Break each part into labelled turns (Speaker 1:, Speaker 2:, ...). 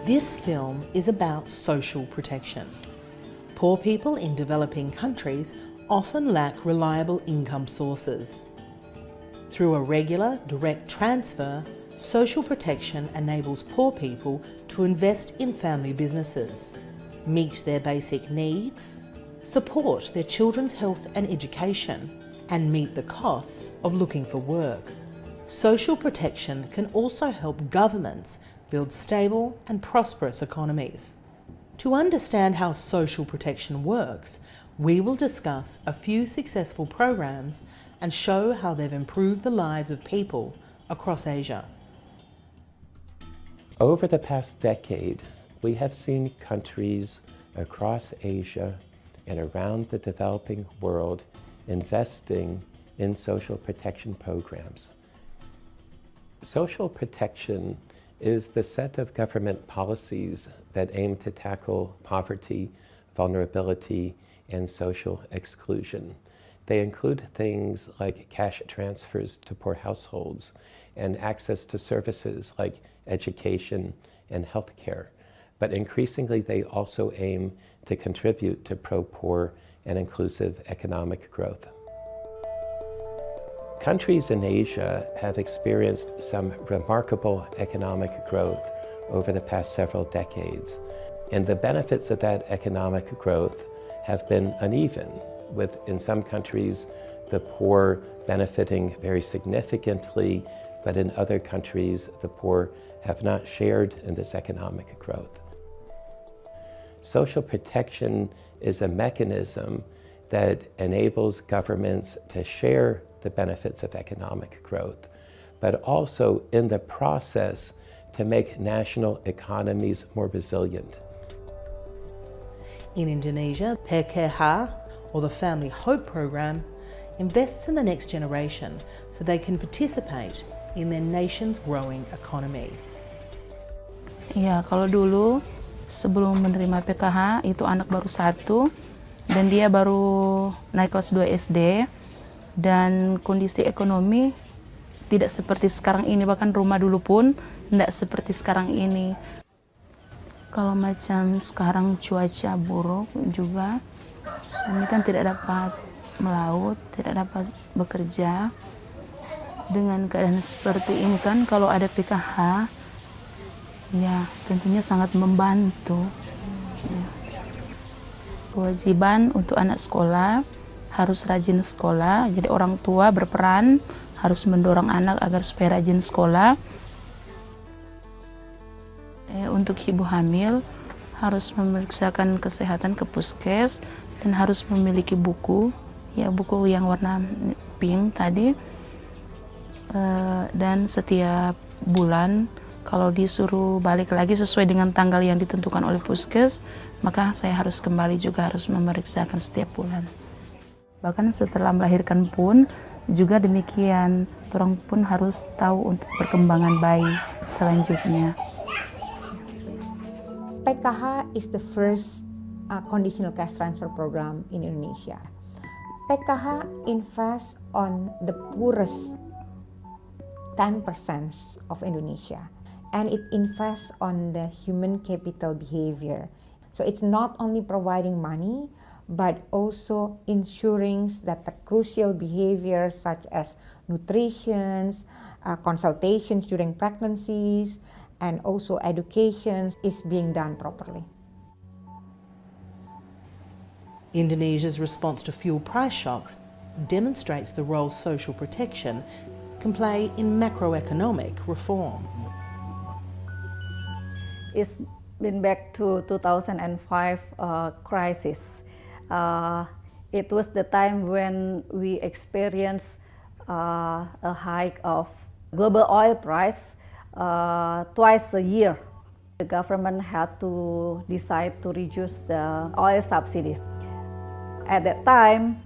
Speaker 1: This film is about social protection. Poor people in developing countries often lack reliable income sources. Through a regular, direct transfer, social protection enables poor people to invest in family businesses, meet their basic needs, support their children's health and education, and meet the costs of looking for work. Social protection can also help governments build stable and prosperous economies. To understand how social protection works, we will discuss a few successful programs and show how they've improved the lives of people across Asia.
Speaker 2: Over the past decade, we have seen countries across Asia and around the developing world investing in social protection programs. Social protection is the set of government policies that aim to tackle poverty, vulnerability, and social exclusion. They include things like cash transfers to poor households and access to services like education and healthcare. But increasingly, they also aim to contribute to pro-poor and inclusive economic growth. Countries in Asia have experienced some remarkable economic growth over the past several decades. And the benefits of that economic growth have been uneven, with, in some countries, the poor benefiting very significantly, but in other countries, the poor have not shared in this economic growth. Social protection is a mechanism that enables governments to share the benefits of economic growth, but also in the process to make national economies more resilient.
Speaker 1: In Indonesia, PKH, or the Family Hope Program, invests in the next generation so they can participate in their nation's growing economy.
Speaker 3: Ya, kalau dulu sebelum menerima PKH itu anak baru 1 dan dia baru naik kelas 2 SD dan kondisi ekonomi tidak seperti sekarang ini, bahkan rumah dulu pun tidak seperti sekarang ini. Kalau macam sekarang cuaca buruk juga, suami kan tidak dapat melaut, tidak dapat bekerja. Dengan keadaan seperti ini kan, kalau ada PKH, ya tentunya sangat membantu. Ya. Kewajiban untuk anak sekolah, harus rajin sekolah, jadi orang tua berperan harus mendorong anak agar supaya rajin sekolah. Untuk ibu hamil harus memeriksakan kesehatan ke puskes dan harus memiliki buku, ya buku yang warna pink tadi. Dan setiap bulan kalau disuruh balik lagi sesuai dengan tanggal yang ditentukan oleh puskes, maka saya harus kembali juga harus memeriksakan setiap bulan. Bahkan setelah melahirkan pun juga demikian, orang pun harus tahu untuk perkembangan bayi selanjutnya.
Speaker 4: PKH is the first conditional cash transfer program in Indonesia. PKH invests on the poorest 10% of Indonesia, and it invests on the human capital behavior. So it's not only providing money, but also ensuring that the crucial behaviors such as nutrition, consultations during pregnancies, and also education is being done properly.
Speaker 1: Indonesia's response to fuel price shocks demonstrates the role social protection can play in macroeconomic reform.
Speaker 5: It's been back to 2005 crisis. It was the time when we experienced a hike of global oil price twice a year. The government had to decide to reduce the oil subsidy. At that time,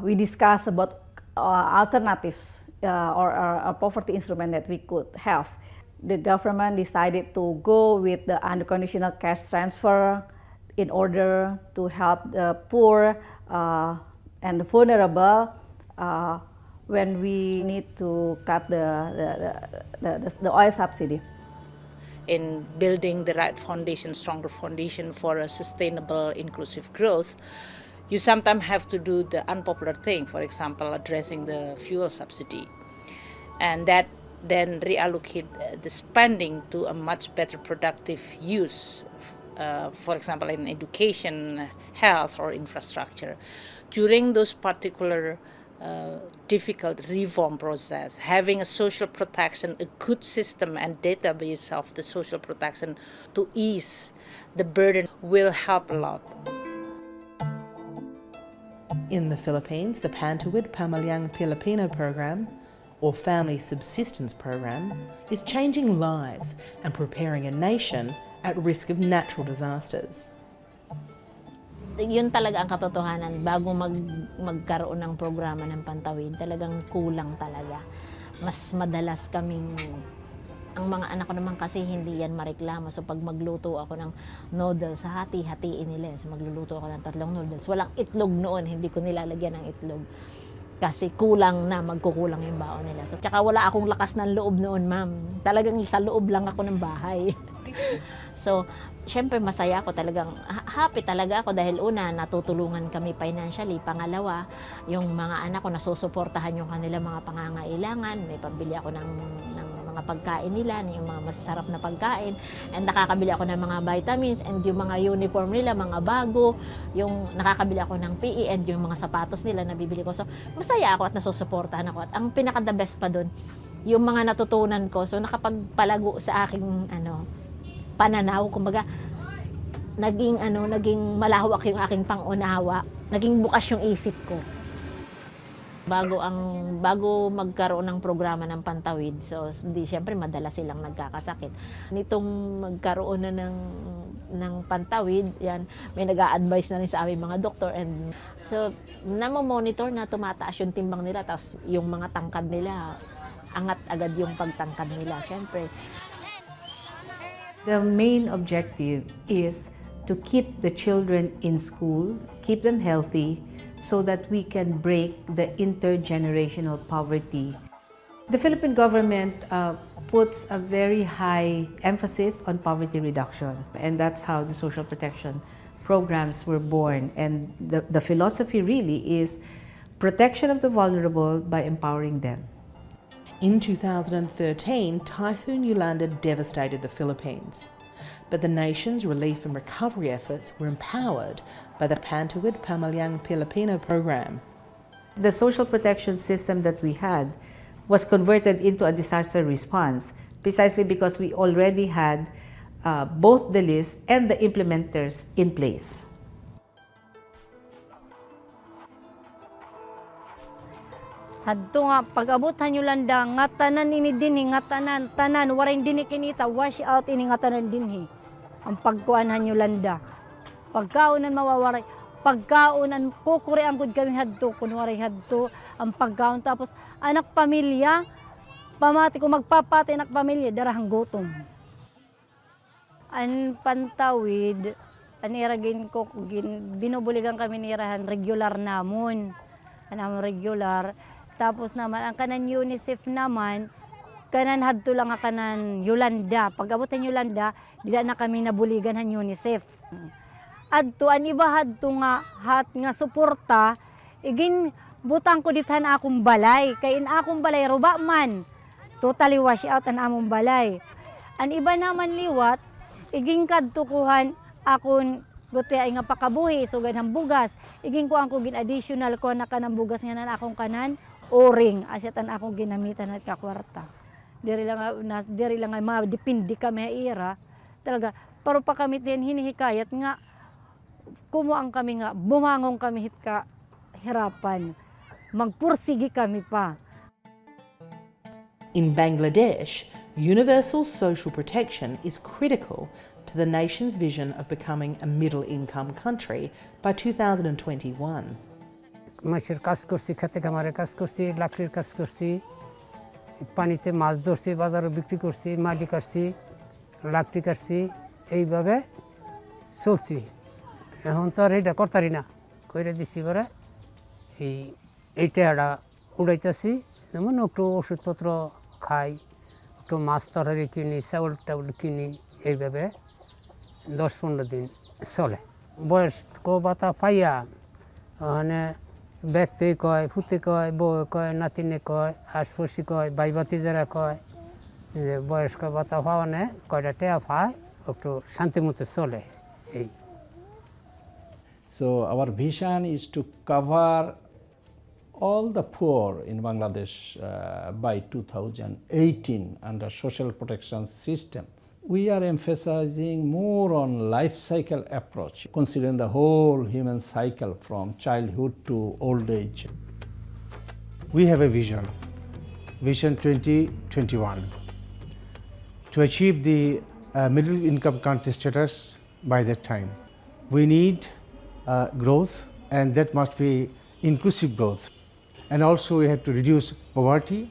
Speaker 5: we discussed about alternatives or a poverty instrument that we could have. The government decided to go with the unconditional cash transfer in order to help the poor and the vulnerable when we need to cut the oil subsidy.
Speaker 6: in building the right foundation, stronger foundation for a sustainable, inclusive growth, you sometimes have to do the unpopular thing, for example, addressing the fuel subsidy. And that then reallocate the spending to a much better productive use, for example, in education, health, or infrastructure. During those particular difficult reform process, having a social protection, a good system and database of the social protection to ease the burden will help a lot.
Speaker 1: In the Philippines, the Pantuwid Pamilyang Pilipino program, or Family Subsistence Program, is changing lives and preparing a nation at risk of natural disasters.
Speaker 7: Yun talaga ang katotohanan. Bago magkaroon ng programa ng Pantawid, talagang kulang talaga. Mas madalas kaming, ang mga anak ko naman kasi hindi yan mareklamo. So pag magluto ako ng noodles, hati-hatiin nila. So magluluto ako ng 3 noodles. Walang itlog noon, hindi ko nilalagyan ng itlog. Kasi kulang na, magkukulang yung baon nila. So, tsaka wala akong lakas ng loob noon, ma'am. Talagang sa loob lang ako ng bahay. So, syempre masaya ako, talagang happy talaga ako dahil una, natutulungan kami financially. Pangalawa, yung mga anak ko nasusuportahan yung kanilang mga pangangailangan. May pabili ako ng mga pagkain nila, yung mga masasarap na pagkain. And nakakabili ako ng mga vitamins and yung mga uniform nila, mga bago. Yung nakakabili ako ng PE and yung mga sapatos nila nabibili ko. So, masaya ako at nasusuportahan ako. At ang pinaka-the best pa dun, yung mga natutunan ko. So, nakapagpalago sa aking pananaw, kumbaga naging malawak yung aking pangunawa, naging bukas yung isip ko. Bago magkaroon ng programa ng Pantawid, so siyempre madalas silang nagkakasakit. Nitong magkaroon na ng Pantawid, yan, may nag-a-advise na rin sa aming mga doktor, and so namo-monitor na tumataas yung timbang nila, tapos yung mga tangkad nila, angat agad yung pagtangkad nila, syempre.
Speaker 8: The main objective is to keep the children in school, keep them healthy, so that we can break the intergenerational poverty. The Philippine government puts a very high emphasis on poverty reduction, and that's how the social protection programs were born. And the philosophy really is protection of the vulnerable by empowering them.
Speaker 1: In 2013, Typhoon Yolanda devastated the Philippines, but the nation's relief and recovery efforts were empowered by the Pantuwid Pamilyang Pilipino program.
Speaker 8: The social protection system that we had was converted into a disaster response precisely because we already had both the list and the implementers in place.
Speaker 9: Hadto nga pag-abutan Yolanda nga tanan ini dinhi nga tanan waray dinhi kinita wash out ini nga tanan dinhi ang pagkuanhan Yolanda pagkaunan mawawaray pagkaunan kukuri ang gud kami hadto kun waray hadto ang pagkaon tapos anak pamilya pamati ko magpapati anak pamilya darahang gutom an Pantawid an iragin ko binubuligan kami nirahan regular namon anamon regular. Tapos naman, ang kanan UNICEF naman, kanan hadto lang ang kanan Yolanda. Pag-abutan Yolanda, dila na kami nabuligan ng UNICEF. Adto, an iba hadto nga, nga suporta, igin butang ko dithan akong balay. Kaya in akong balay, ruba man. Totally wash out an among balay. An iba naman liwat, igin kadtukuhan akong gote ay nga pakabuhi, so ganang bugas. Igin ko ang kugin additional ko na kanang bugas nga na akong kanan, o-ring, asyatan akong ginamitan at kakwarta. Diri lang nga madipindi kami ira. Talaga, pero pa kami din hinihikayat nga, kumuang kami nga, bumangong kami hit ka hirapan. Magpursigi kami pa.
Speaker 1: In Bangladesh, universal social protection is critical to the nation's vision of becoming a middle-income country by 2021.
Speaker 10: মাছের কাজ করছি, খেতে খামারে কাজ করছি, লাকড়ির কাজ করছি, পানিতে মাছ ধরছি, বাজারে বিক্রি করছি, মাটি কাটছি, লাকড়ি কাটছি, এইভাবে চলছি। এখন তো আর এইটা করতারি না, কইরা দিছি পরে এই টাকাটা উড়াইতেছি, যেমন একটু ওষুধপত্র খাই, একটু মাছ তরকারি কিনি, চাউল টাউল কিনি। এইভাবে 10-15 দিন চলে। বয়স্ক ভাতা পাইয়া ওখানে ব্যক্তি কয়, ফুতে কয়, বউ কয়, নাতিনে কয়, আশপাশি কয়, ভাই ভাতিজারা কয় যে বয়স্ক ভাতা পাওয়ানে কয়টা টাকা পায় একটু শান্তিমতো চলে এই।
Speaker 11: So our vision is to cover all the poor in Bangladesh by 2018 under social protection system. We are emphasizing more on life cycle approach, considering the whole human cycle from childhood to old age.
Speaker 12: We have a vision, Vision 2021, to achieve the middle income country status by that time. We need growth, and that must be inclusive growth. And also we have to reduce poverty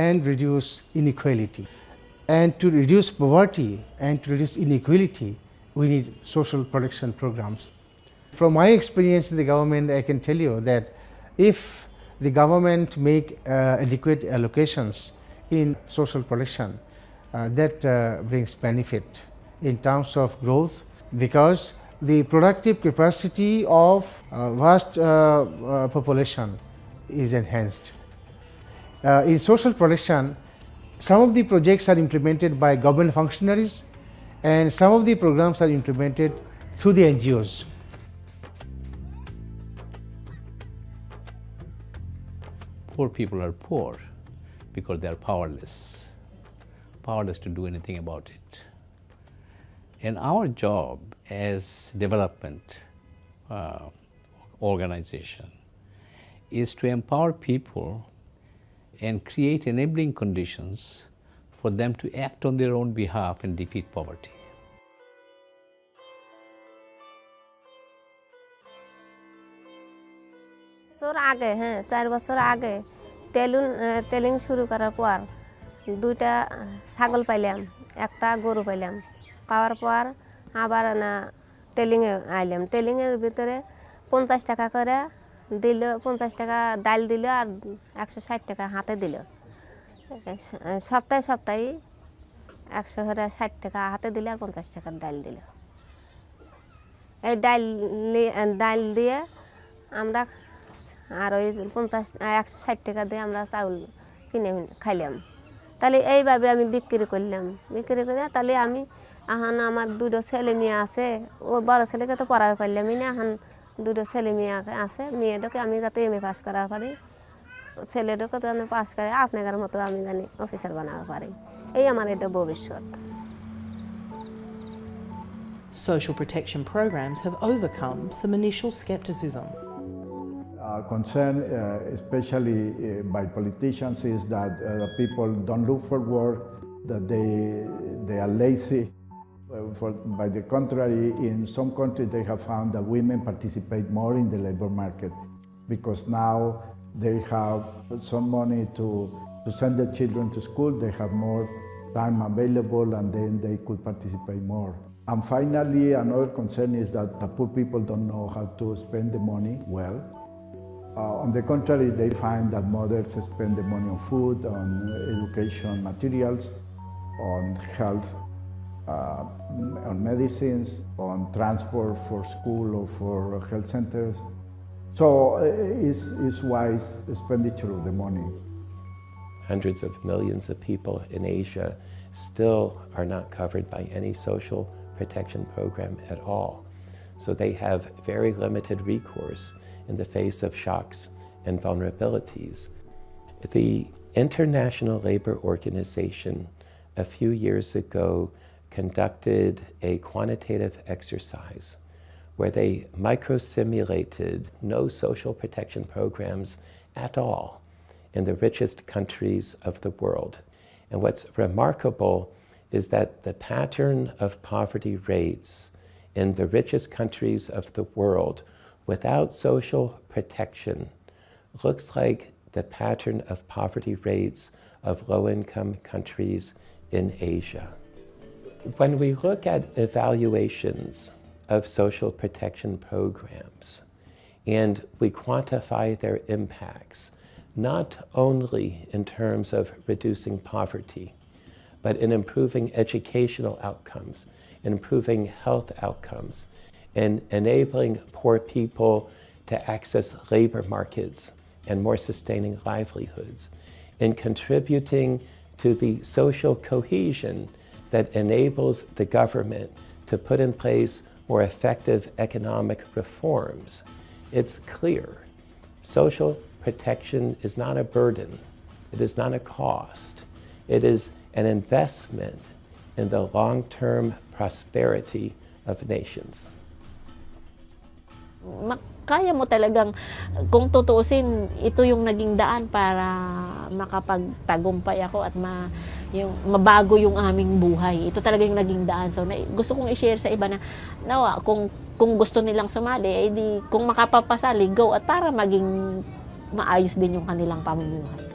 Speaker 12: and reduce inequality. And to reduce poverty and to reduce inequality, we need social protection programs. From my experience in the government, I can tell you that if the government make adequate allocations in social protection, that brings benefit in terms of growth, because the productive capacity of vast population is enhanced. In social protection, some of the projects are implemented by government functionaries, and some of the programs are implemented through the NGOs.
Speaker 13: Poor people are poor because they are powerless to do anything about it. And our job as development organization is to empower people and create enabling conditions for them to act on their own behalf and defeat poverty.
Speaker 14: আগে 4 বছর আগে telling শুরু করার পর 2টা ছাগল পাইলাম, একটা গরু পাইলাম, পাওয়ার পর আবার না টেলিংয়ে আইলাম। টেলিংয়ের ভিতরে 50 টাকা করে দিল, 50 টাকা ডাল দিল আর 160 টাকা হাতে দিল। সপ্তাহে 100 করে 60 টাকা হাতে দিলে আর 50 টাকার ডাল দিল। এই ডাল দিয়ে আমরা আর ওই 160 টাকা দিয়ে আমরা চাউল কিনে খাইলাম। তাহলে এইভাবে আমি বিক্রি করলাম, বিক্রি করে তাহলে আমি এখন আমার 2টো ছেলে মেয়ে আছে, ও বড় ছেলেকে তো পড়ার পারলামই না, এখন 2টো ছেলে মেয়ে আছে, মেয়েটাকে আমি যাতে এমএ পাস করার পারি, ছেলেটাকে তো আমি পাস করে আপনাদের মতো আমি জানি অফিসার বানাতে পারি, এই আমার এটা ভবিষ্যৎ।
Speaker 1: Social protection programs have overcome some initial skepticism.
Speaker 15: Concern, especially by politicians, is that people don't look for work, that they are lazy. By the contrary, in some countries they have found that women participate more in the labor market because now they have some money to send their children to school, they have more time available, and then they could participate more. And finally, another concern is that the poor people don't know how to spend the money well. On the contrary, they find that mothers spend the money on food, on education materials, on health, on medicines, on transport for school or for health centers. So it's wise expenditure of the money.
Speaker 2: Hundreds of millions of people in Asia still are not covered by any social protection program at all. So they have very limited recourse in the face of shocks and vulnerabilities. The International Labor Organization a few years ago conducted a quantitative exercise where they micro-simulated no social protection programs at all in the richest countries of the world. And what's remarkable is that the pattern of poverty rates in the richest countries of the world without social protection looks like the pattern of poverty rates of low-income countries in Asia. When we look at evaluations of social protection programs and we quantify their impacts, not only in terms of reducing poverty, but in improving educational outcomes, in improving health outcomes, in enabling poor people to access labor markets and more sustaining livelihoods, in contributing to the social cohesion that enables the government to put in place more effective economic reforms. It's clear social protection is not a burden, it is not a cost, it is an investment in the long-term prosperity of nations.
Speaker 7: Kaya mo talagang, kung tutuusin, ito yung naging daan para makapagtagumpay ako at mabago yung aming buhay. Ito talaga yung naging daan. So, gusto kong i-share sa iba na, nawa, kung gusto nilang sumali, kung makapapasali, go, at para maging maayos din yung kanilang pamumuhay.